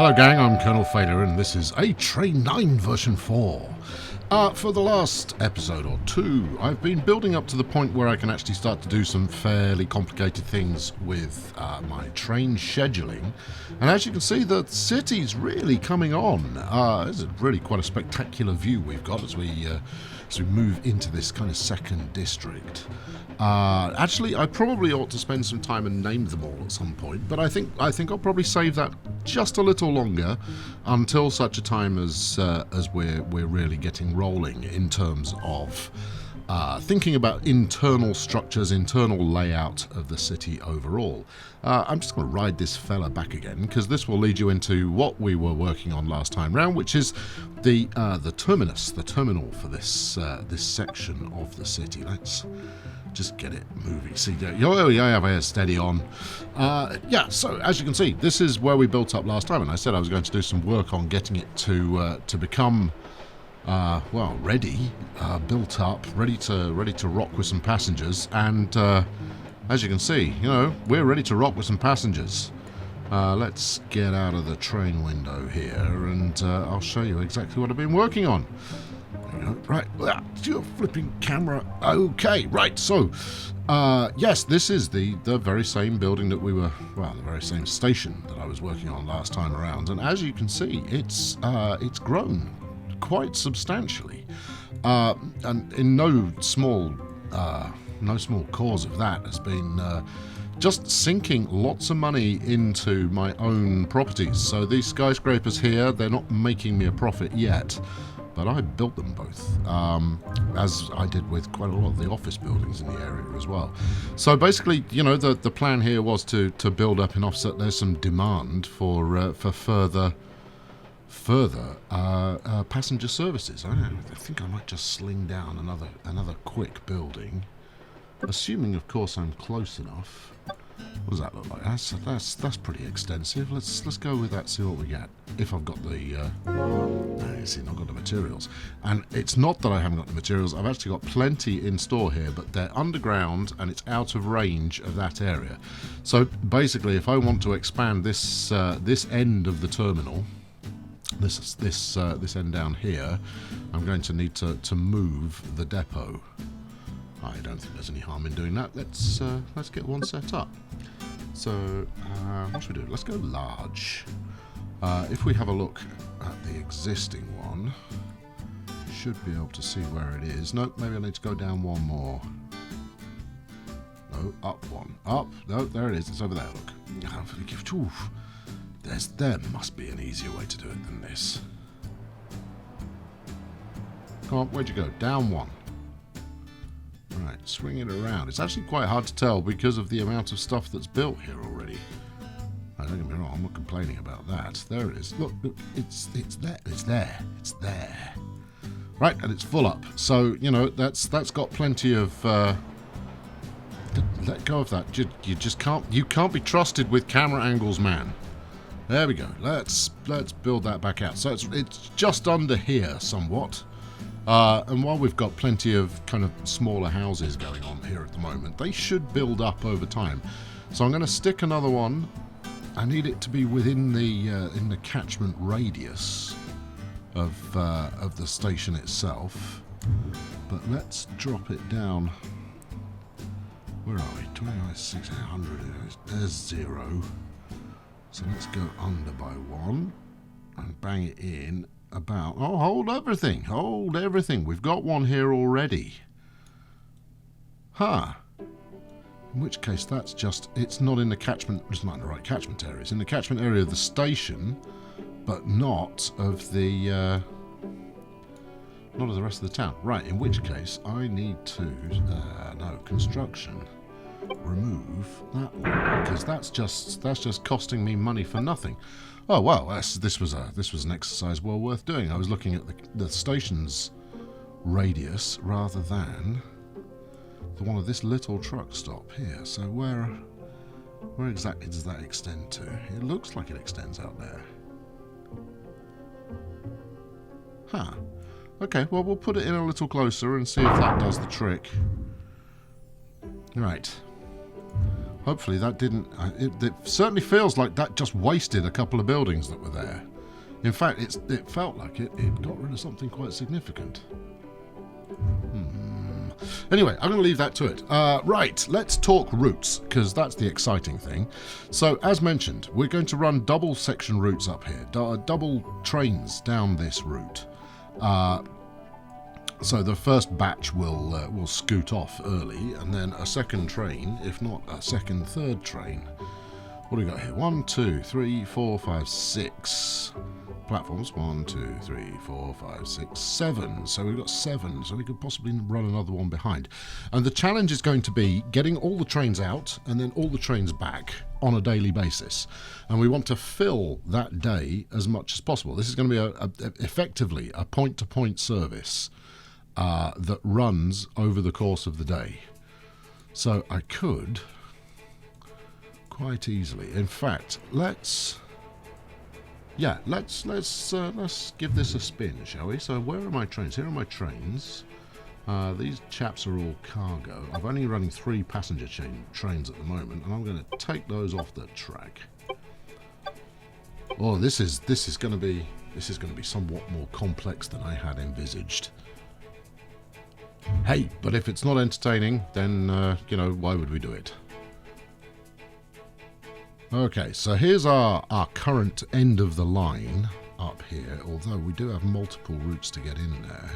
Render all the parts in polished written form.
Hello gang, I'm Colonel Failure and this is A Train 9 version 4. For the last episode or two, I've been building up to the point where I can actually start to do some fairly complicated things with my train scheduling. And as you can see, the city's really coming on. This is really quite a spectacular view we've got as we move into this kind of second district. Actually, I probably ought to spend some time and name them all at some point, but I think I'll probably save that just a little longer until such a time as we're really getting rolling in terms of thinking about internal structures, internal layout of the city overall. I'm just going to ride this fella back again because this will lead you into what we were working on last time round, which is the terminus, the terminal for this section of the city. Let's just get it moving. See, yeah, steady on. Yeah, so as you can see, this is where we built up last time, and I said I was going to do some work on getting it to become well, ready, built up, ready to rock with some passengers. And as you can see, we're ready to rock with some passengers. Let's get out of the train window here, and I'll show you exactly what I've been working on. Right, that's your flipping camera. Okay, right, so, yes, this is the very same building that we were, well, the very same station that I was working on last time around, and as you can see, it's grown quite substantially, and in no small cause of that has been just sinking lots of money into my own properties. So these skyscrapers here, they're not making me a profit yet, but I built them both, as I did with quite a lot of the office buildings in the area as well. So basically, the plan here was to build up enough so that there's some demand for further passenger services. I think I might just sling down another quick building, assuming, of course, I'm close enough. What does that look like? That's pretty extensive. Let's go with that. See what we get. If I've got the not got the materials, and it's not that I haven't got the materials. I've actually got plenty in store here, but they're underground and it's out of range of that area. So basically, if I want to expand this end of the terminal, this end down here, I'm going to need to move the depot. I don't think there's any harm in doing that. Let's get one set up. So what should we do? Let's go large. If we have a look at the existing one, should be able to see where it is. Nope, maybe I need to go down one more. No, up one. Up. No, there it is. It's over there. Look. Oof. There must be an easier way to do it than this. Come on, where'd you go? Down one. Right, swing it around. It's actually quite hard to tell because of the amount of stuff that's built here already. Don't get me wrong, I'm not complaining about that. There it is. Look, it's there. It's there. Right, and it's full up. So, that's got plenty of let go of that. You just can't be trusted with camera angles, man. There we go. Let's build that back out. So it's just under here somewhat. And while we've got plenty of kind of smaller houses going on here at the moment, they should build up over time. So I'm going to stick another one. I need it to be within the in the catchment radius of the station itself. But let's drop it down. Where are we? 29,600. There's 0. So let's go under by 1 and bang it in. About hold everything. We've got one here already. In which case that's just, it's not in the catchment, it's not in the right catchment area. It's in the catchment area of the station, but not of the rest of the town. Right, in which case I need to construction, remove that one, because that's just costing me money for nothing. Oh well, this was an exercise well worth doing. I was looking at the station's radius rather than the one of this little truck stop here. So where exactly does that extend to? It looks like it extends out there. Okay, well we'll put it in a little closer and see if that does the trick. Right. Hopefully that didn't... it certainly feels like that just wasted a couple of buildings that were there. In fact, it felt like it got rid of something quite significant. Anyway, I'm going to leave that to it. Right, let's talk routes, because that's the exciting thing. So, as mentioned, we're going to run double section routes up here, double trains down this route. So the first batch will scoot off early, and then a second train, if not a second, third train. What do we got here? 1, 2, 3, 4, 5, 6 platforms. 1, 2, 3, 4, 5, 6, 7. So we've got 7. So we could possibly run another one behind. And the challenge is going to be getting all the trains out and then all the trains back on a daily basis. And we want to fill that day as much as possible. This is going to be effectively a point-to-point service that runs over the course of the day. So I could quite easily, in fact, let's give this a spin, shall we? So where are my trains? Here are my trains. These chaps are all cargo. I'm only running 3 passenger trains at the moment, and I'm going to take those off the track. Oh, this is going to be somewhat more complex than I had envisaged. Hey, but if it's not entertaining, then, why would we do it? Okay, so here's our current end of the line up here, although we do have multiple routes to get in there.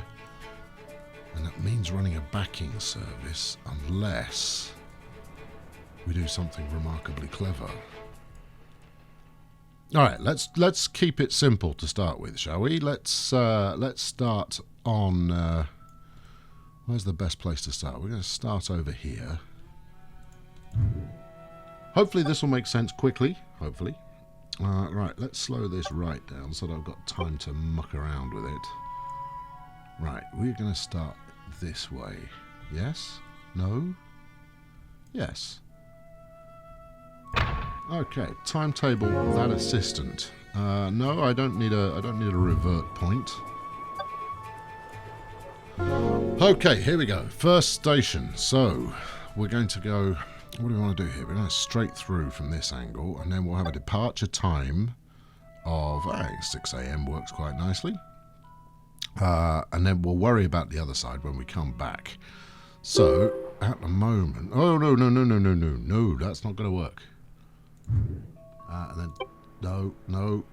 And that means running a backing service, unless we do something remarkably clever. Alright, let's keep it simple to start with, shall we? Let's start on... where's the best place to start? We're going to start over here. Hopefully this will make sense quickly. Hopefully. Right, let's slow this right down so that I've got time to muck around with it. Right, we're going to start this way. Yes? No? Yes. Okay, timetable that assistant. No, I don't need a revert point. Okay, here we go. First station. So, we're going to go... What do we want to do here? We're going to straight through from this angle, and then we'll have a departure time of 6 a.m. works quite nicely. And then we'll worry about the other side when we come back. So, at the moment... Oh, no, that's not going to work. And then... No,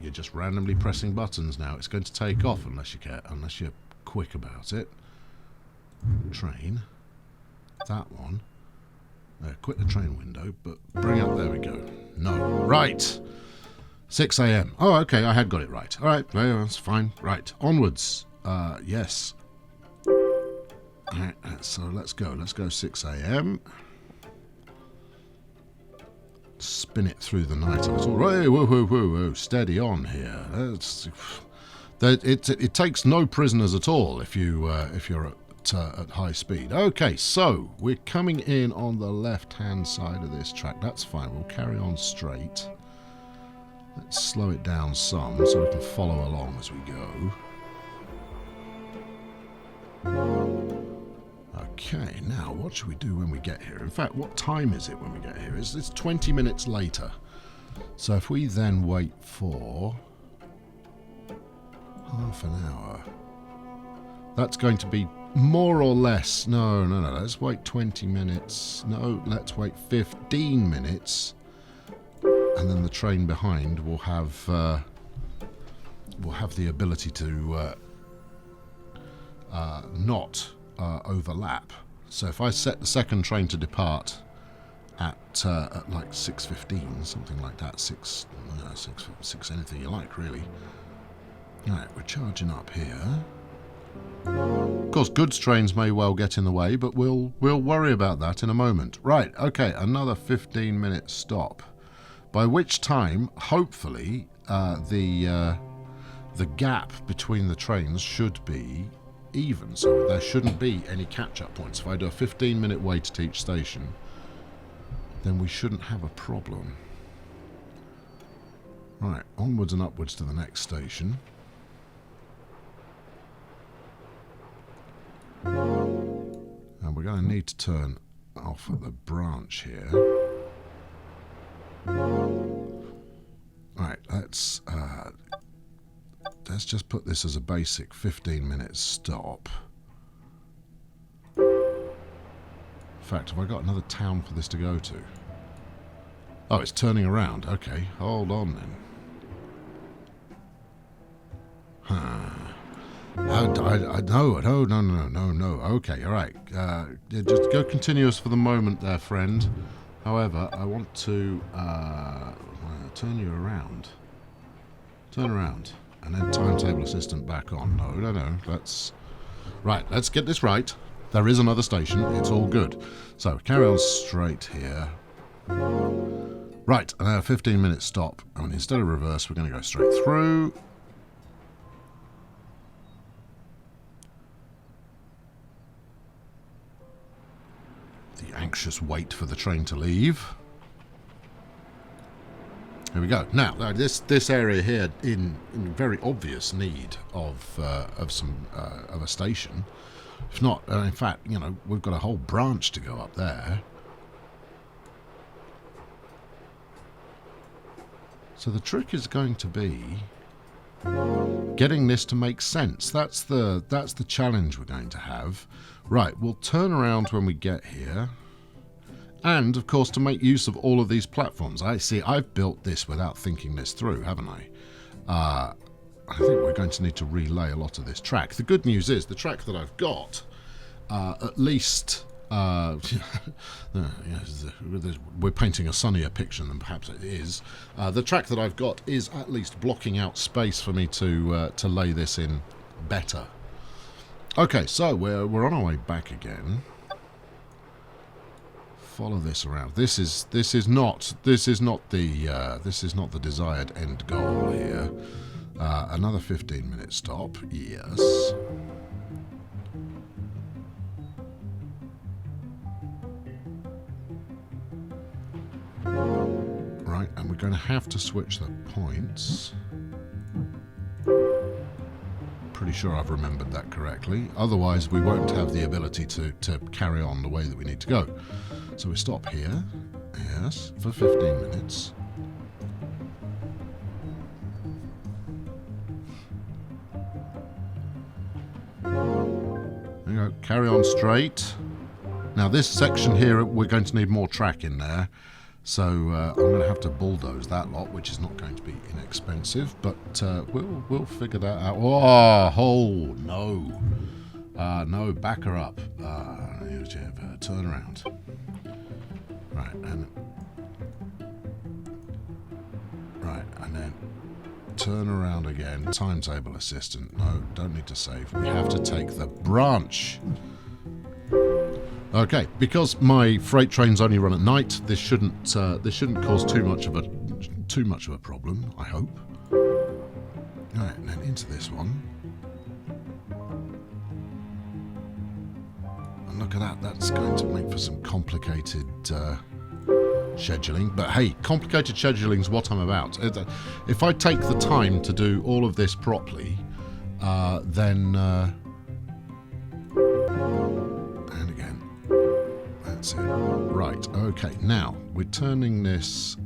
you're just randomly pressing buttons now. It's going to take off unless you're quick about it. Train. That one. Quit the train window, but bring up... There we go. No. Right. 6 a.m. Oh, okay, I had got it right. All right, that's fine. Right, onwards. Yes. All right, so let's go. Let's go 6 a.m. Spin it through the night a little. Whoa, steady on here. It takes no prisoners at all if you're at high speed. Okay, so we're coming in on the left-hand side of this track. That's fine. We'll carry on straight. Let's slow it down some so we can follow along as we go. Okay, now what should we do when we get here? In fact, what time is it when we get here? It's 20 minutes later. So if we then wait for half an hour, that's going to be more or less... No, let's wait 20 minutes. No, let's wait 15 minutes. And then the train behind will have the ability to not overlap. So if I set the second train to depart at like 6:15, something like that, 6 anything you like, really. Alright, we're charging up here. Of course, goods trains may well get in the way, but we'll worry about that in a moment. Right, okay, another 15-minute stop. By which time, hopefully, the gap between the trains should be even, so there shouldn't be any catch-up points. If I do a 15-minute wait at each station, then we shouldn't have a problem. Right, onwards and upwards to the next station. And we're going to need to turn off at the branch here. Right, let's just put this as a basic 15-minute stop. In fact, have I got another town for this to go to? Oh, it's turning around. Okay, hold on then. No. Okay, all right. Just go continuous for the moment there, friend. However, I want to turn you around. Turn around. And then timetable assistant back on. No. Let's get this right. There is another station. It's all good. So, carry on straight here. Right, and a 15-minute stop. And instead of reverse, we're going to go straight through. The anxious wait for the train to leave. Here we go. Now, this area here in very obvious need of a station. If not, in fact, we've got a whole branch to go up there. So the trick is going to be getting this to make sense. That's the challenge we're going to have. Right, we'll turn around when we get here. And, of course, to make use of all of these platforms. I've built this without thinking this through, haven't I? I think we're going to need to relay a lot of this track. The good news is, the track that I've got, at least... we're painting a sunnier picture than perhaps it is. The track that I've got is at least blocking out space for me to lay this in better. Okay, so we're on our way back again. Follow this around. This is not the desired end goal here. Another 15-minute stop. Yes. Right, and we're going to have to switch the points. Pretty sure I've remembered that correctly. Otherwise, we won't have the ability to carry on the way that we need to go. So we stop here, yes, for 15 minutes. There you go, carry on straight. Now this section here, we're going to need more track in there. So I'm going to have to bulldoze that lot, which is not going to be inexpensive, but we'll figure that out. Oh, no. No, back her up. Turn around. Right, and then turn around again. Timetable assistant. No, don't need to save. We have to take the branch. Okay, because my freight trains only run at night, this shouldn't cause too much of a problem, I hope. Right, and then into this one. And look at that, that's going to make for some complicated scheduling. But hey, complicated scheduling is what I'm about. If I take the time to do all of this properly, then... and again. That's it. Right, okay. Now, we're turning this...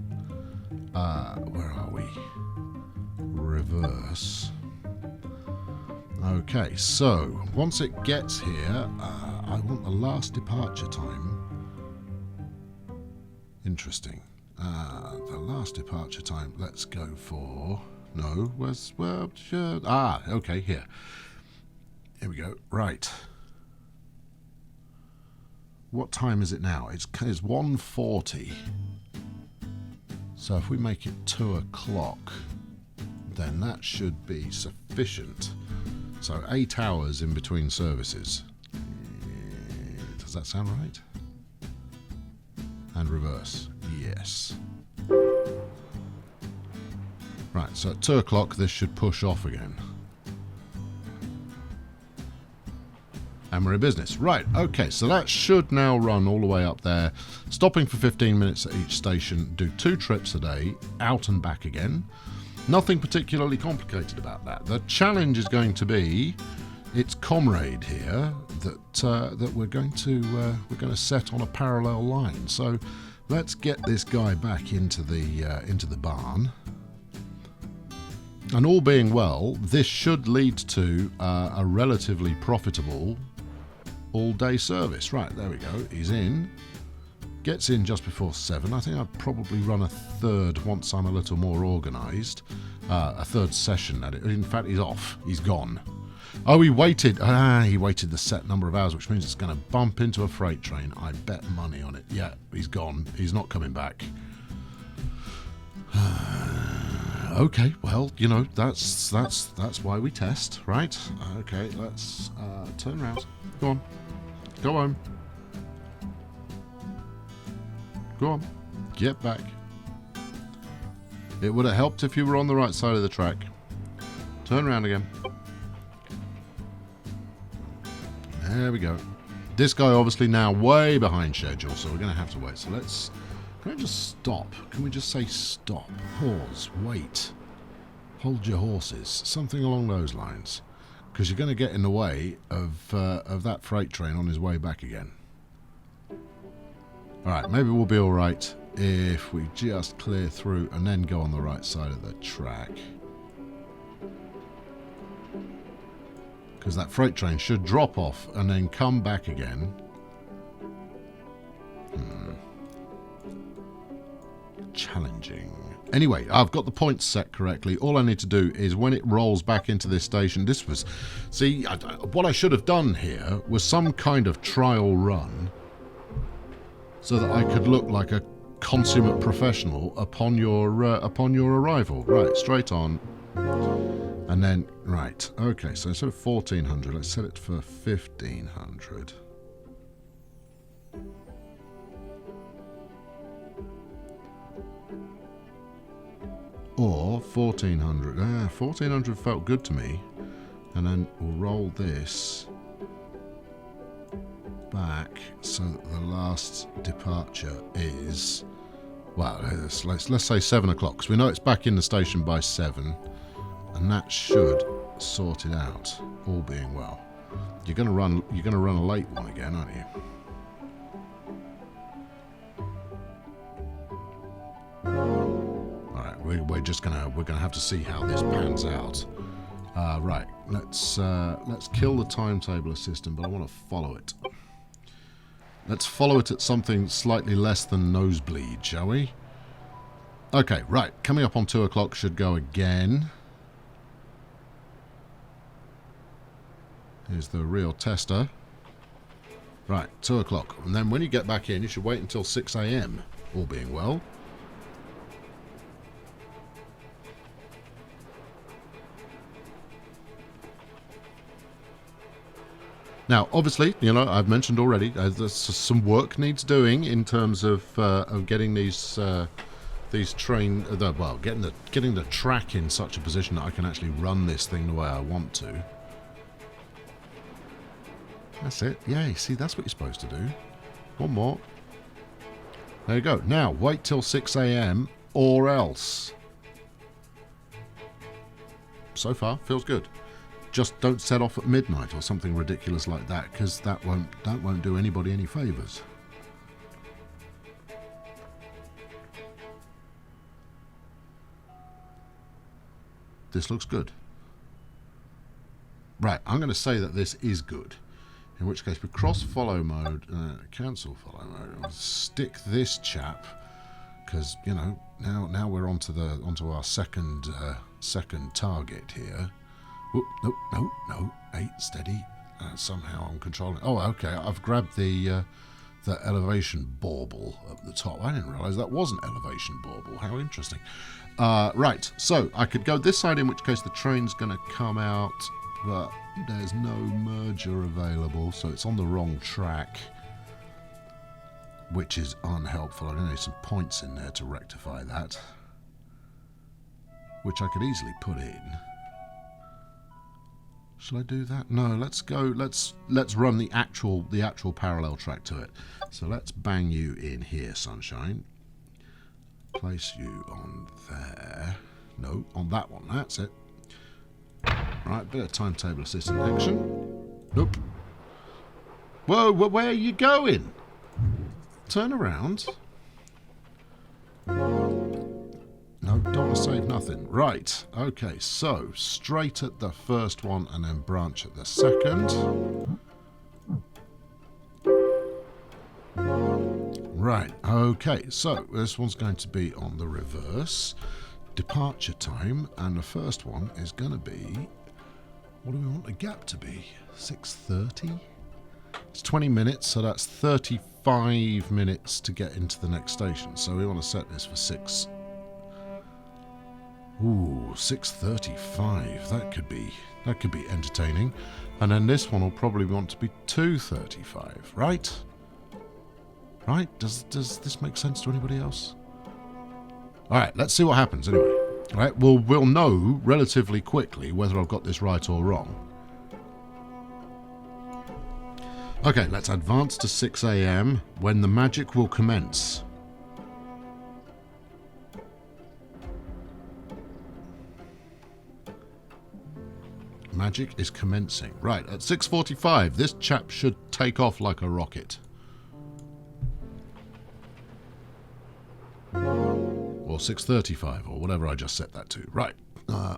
where are we? Reverse. Okay, so, once it gets here, I want the last departure time. Interesting. The last departure time, let's go for... No, where's... Well, sure. Okay, here. Here we go. Right. What time is it now? It's 1:40. So if we make it 2 o'clock, then that should be sufficient. So 8 hours in between services. Does that sound right? And reverse. Yes. Right, so at 2 o'clock this should push off again. And we're in business. Right, okay, so that should now run all the way up there, stopping for 15 minutes at each station, do 2 trips a day, out and back again. Nothing particularly complicated about that. The challenge is going to be its comrade here that we're going to set on a parallel line. So let's get this guy back into the barn. And all being well, this should lead to a relatively profitable all-day service. Right, there we go. He's in. Gets in just before 7. I think I'd probably run a third once I'm a little more organised. A third session at it. In fact, he's off. He's gone. Oh, he waited. He waited the set number of hours, which means it's going to bump into a freight train. I bet money on it. Yeah, he's gone. He's not coming back. Okay, well, you know, that's why we test, right? Okay, let's turn around. Go on. Go home. Go on. Get back. It would have helped if you were on the right side of the track. Turn around again. There we go. This guy obviously now way behind schedule, so we're going to have to wait. So let's... Can I just stop? Can we just say stop? Pause. Wait. Hold your horses. Something along those lines. Because you're going to get in the way of that freight train on his way back again. Alright, maybe we'll be alright if we just clear through and then go on the right side of the track. Because that freight train should drop off and then come back again. Challenging. Anyway, I've got the points set correctly. All I need to do is when it rolls back into this station, this was... See, what I should have done here was some kind of trial run so that I could look like a consummate professional upon your arrival. Right, straight on. And then, right, okay, so instead of 1400, let's set it for 1500. Or 1400. 1400 felt good to me. And then we'll roll this back so that the last departure is, well, let's say 7 o'clock, because we know it's back in the station by 7, and that should sort it out, all being well. You're gonna run a late one again, aren't you? We're gonna have to see how this pans out. Right, let's kill the timetable assistant, but I want to follow it. Let's follow it at something slightly less than nosebleed, shall we? Okay, right, coming up on 2 o'clock should go again. Here's the real tester. Right, 2 o'clock, and then when you get back in, you should wait until 6 AM, all being well. Now, obviously, you know, I've mentioned already, some work needs doing in terms of getting these getting the track in such a position that I can actually run this thing the way I want to. That's it. Yay! See, that's what you're supposed to do. One more. There you go. Now, wait till 6 AM or else. So far, feels good. Just don't set off at midnight or something ridiculous like that, because that won't do anybody any favours. This looks good. Right, I'm going to say that this is good. In which case, with cross follow mode, cancel follow mode, I'll stick this chap, because you know now we're onto our second target here. Oop, no, 8, steady. Somehow I'm controlling. Oh, okay. I've grabbed the elevation bauble at the top. I didn't realise that was an elevation bauble. How interesting. Right, so I could go this side, in which case the train's going to come out, but there's no merger available, so it's on the wrong track, which is unhelpful. I need some points in there to rectify that, which I could easily put in. Shall I do that? No, let's go. Let's run the actual parallel track to it. So let's bang you in here, sunshine. Place you on there. No, on that one. That's it. Right, bit of timetable assistant action. Nope. Whoa, where are you going? Turn around. No, don't want to save nothing. Right, okay, so straight at the first one and then branch at the second. Right, okay, so this one's going to be on the reverse. Departure time, and the first one is going to be... What do we want the gap to be? 6:30? It's 20 minutes, so that's 35 minutes to get into the next station. So we want to set this for 6. Ooh, 6:35. That could be entertaining. And then this one will probably want to be 2:35, right? Right? Does this make sense to anybody else? All right, let's see what happens anyway. All right, we'll know relatively quickly whether I've got this right or wrong. Okay, let's advance to 6 AM when the magic will commence. Magic is commencing. Right, at 6:45, this chap should take off like a rocket. Or 6:35, or whatever I just set that to. Right,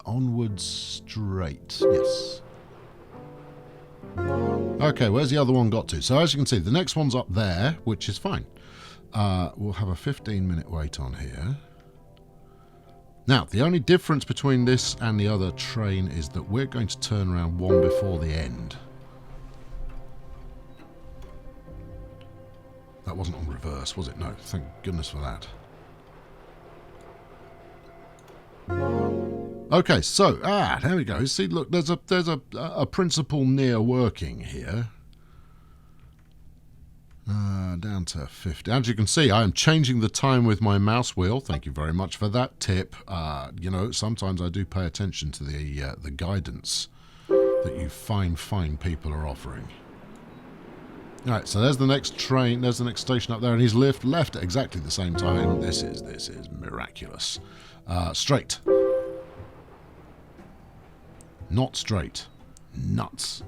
onwards straight, yes. Okay, where's the other one got to? So as you can see, the next one's up there, which is fine. We'll have a 15-minute wait on here. Now, the only difference between this and the other train is that we're going to turn around one before the end. That wasn't on reverse, was it? No, thank goodness for that. Okay, so, there we go. See, look, there's a principle near working here. Down to 50. As you can see, I am changing the time with my mouse wheel. Thank you very much for that tip. You know, sometimes I do pay attention to the guidance that you fine people are offering. All right, so there's the next train. There's the next station up there, and he's left at exactly the same time. This is miraculous. Straight. Not straight. Nuts.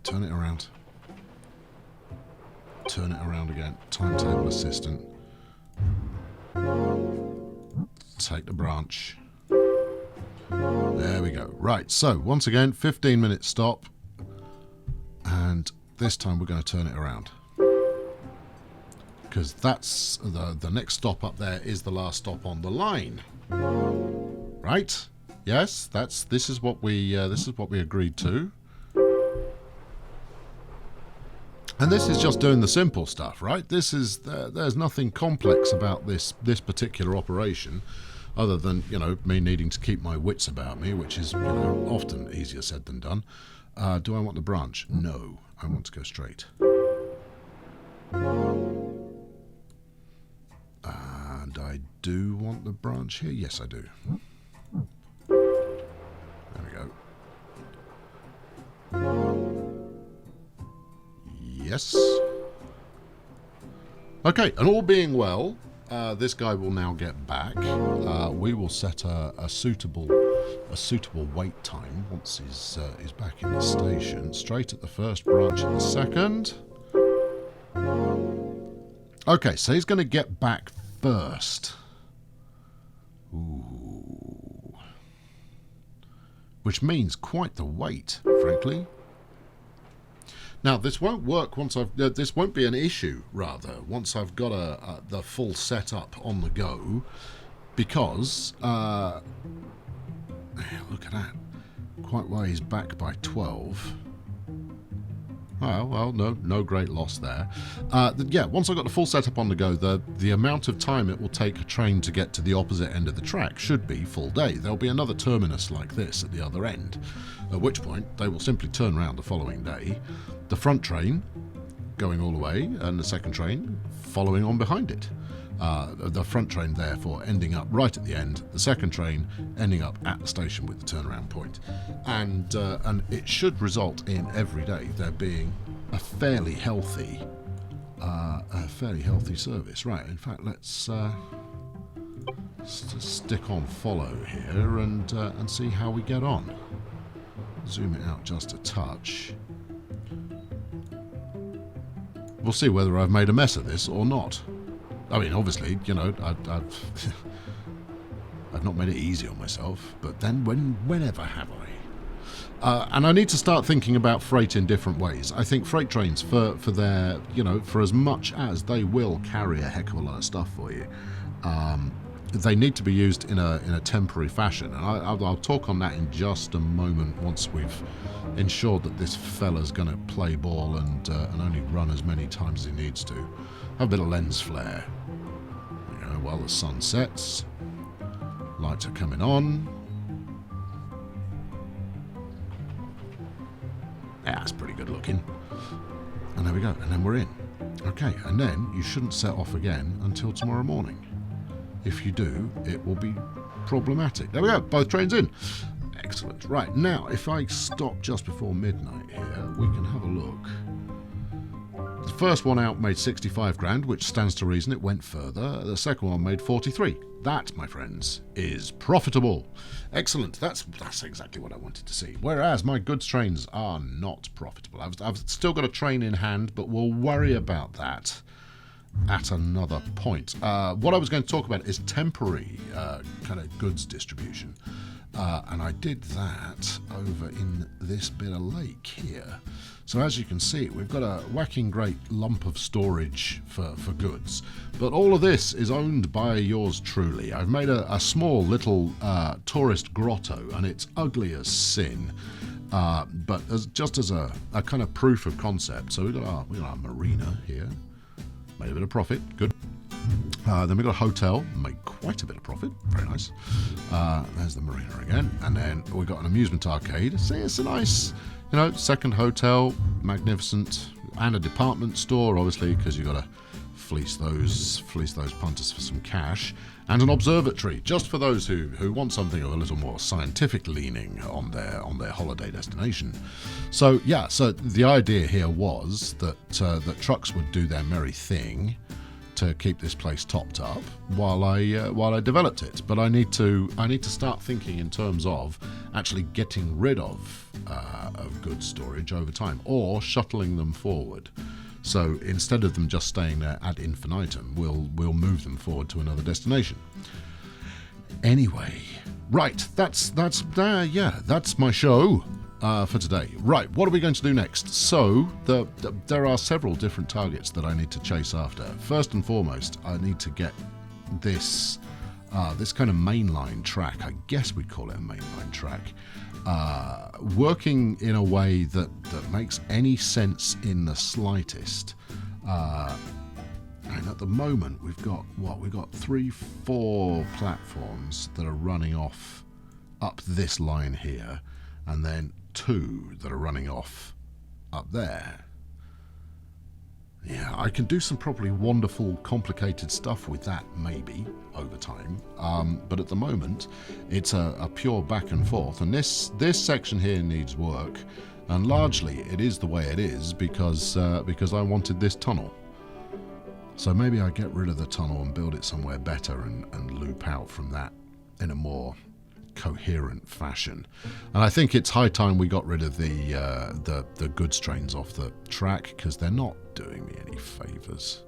Turn it around. Turn it around again. Timetable assistant. Take the branch. There we go. Right, so once again, 15-minute stop. And this time we're going to turn it around. Because that's the next stop up there is the last stop on the line. Right? Yes, this is what we agreed to. And this is just doing the simple stuff, right? This is there's nothing complex about this particular operation, other than, you know, me needing to keep my wits about me, which is, you know, often easier said than done. Do I want the branch? No, I want to go straight. And I do want the branch here. Yes, I do. There we go. Yes. Okay, and all being well, this guy will now get back. We will set a suitable wait time once he's back in the station. Straight at the first branch at the second. Okay, so he's going to get back first. Ooh. Which means quite the wait, frankly. Now, this won't work once this won't be an issue, rather, once I've got the full setup on the go, because, look at that, quite well he's back by 12. Well, no great loss there. Yeah, once I've got the full setup on the go, the amount of time it will take a train to get to the opposite end of the track should be full day. There'll be another terminus like this at the other end, at which point they will simply turn around the following day, the front train going all the way, and the second train following on behind it. The front train, therefore, ending up right at the end, the second train ending up at the station with the turnaround point. And it should result in every day there being a fairly healthy service. Right, in fact, let's stick on follow here and see how we get on. zoom it out just a touch. We'll see whether I've made a mess of this or not. I mean, obviously, you know, I've I've not made it easy on myself, but then whenever have I? And I need to start thinking about freight in different ways. I think freight trains, for their, you know, for as much as they will carry a heck of a lot of stuff for you, they need to be used in a temporary fashion. And I'll talk on that in just a moment once we've ensured that this fella's going to play ball and only run as many times as he needs to. Have a bit of lens flare. You know, while the sun sets, lights are coming on. Yeah, that's pretty good looking. And there we go. And then we're in. Okay, and then you shouldn't set off again until tomorrow morning. If you do, it will be problematic. There we go. Both trains in. Excellent. Right, now, if I stop just before midnight here, we can have a look. The first one out made 65 grand, which stands to reason it went further. The second one made 43. That, my friends, is profitable. Excellent. That's exactly what I wanted to see. Whereas my goods trains are not profitable. I've still got a train in hand, but we'll worry about that at another point. What I was going to talk about is temporary kind of goods distribution. And I did that over in this bit of lake here. So as you can see, we've got a whacking great lump of storage for goods. But all of this is owned by yours truly. I've made a small little tourist grotto, and it's ugly as sin. But just as a kind of proof of concept. So we've got our marina here. Made a bit of profit. Good. Then we've got a hotel, made quite a bit of profit, very nice. There's the marina again, and then we've got an amusement arcade. See, it's a nice, you know, second hotel, magnificent, and a department store, obviously, because you've got to fleece those punters for some cash, and an observatory, just for those who want something of a little more scientific leaning on their holiday destination. So yeah, so the idea here was that trucks would do their merry thing to keep this place topped up while I developed it. But I need to start thinking in terms of actually getting rid of goods storage over time, or shuttling them forward. So instead of them just staying there ad infinitum, we'll move them forward to another destination. Anyway, right, that's my show for today. Right, what are we going to do next? So there are several different targets that I need to chase after. First and foremost, I need to get this kind of mainline track, I guess we'd call it a mainline track, working in a way that makes any sense in the slightest. And at the moment we've got 3-4 platforms that are running off up this line here, and then 2 that are running off up there. Yeah, I can do some probably wonderful, complicated stuff with that, maybe, over time. But at the moment, it's a pure back and forth. And this section here needs work. And largely, it is the way it is because I wanted this tunnel. So maybe I get rid of the tunnel and build it somewhere better and loop out from that in a more coherent fashion. And I think it's high time we got rid of the goods trains off the track, because they're not doing me any favors.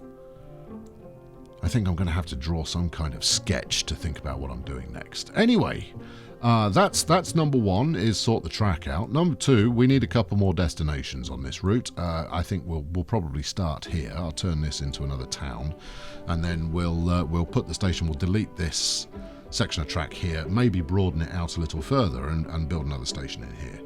I think I'm going to have to draw some kind of sketch to think about what I'm doing next. Anyway, that's number 1, is sort the track out. Number 2, we need a couple more destinations on this route. I think we'll probably start here. I'll turn this into another town, and then we'll put the station. We'll delete this section of track here, maybe broaden it out a little further and build another station in here.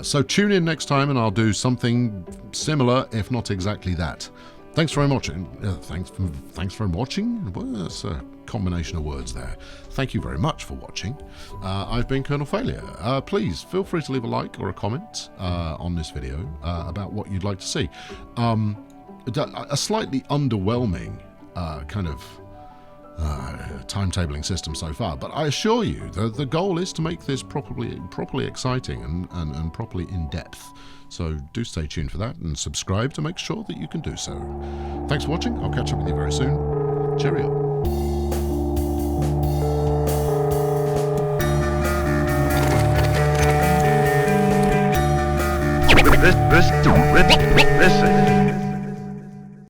So tune in next time and I'll do something similar, if not exactly that. Thanks very much. Thanks for watching. Well, that's a combination of words there. Thank you very much for watching. I've been Colonel Failure. Please feel free to leave a like or a comment on this video about what you'd like to see. A slightly underwhelming kind of timetabling system so far, but I assure you the goal is to make this properly exciting and properly in depth. So do stay tuned for that and subscribe to make sure that you can do so. Thanks for watching. I'll catch up with you very soon. Cheerio. Listen.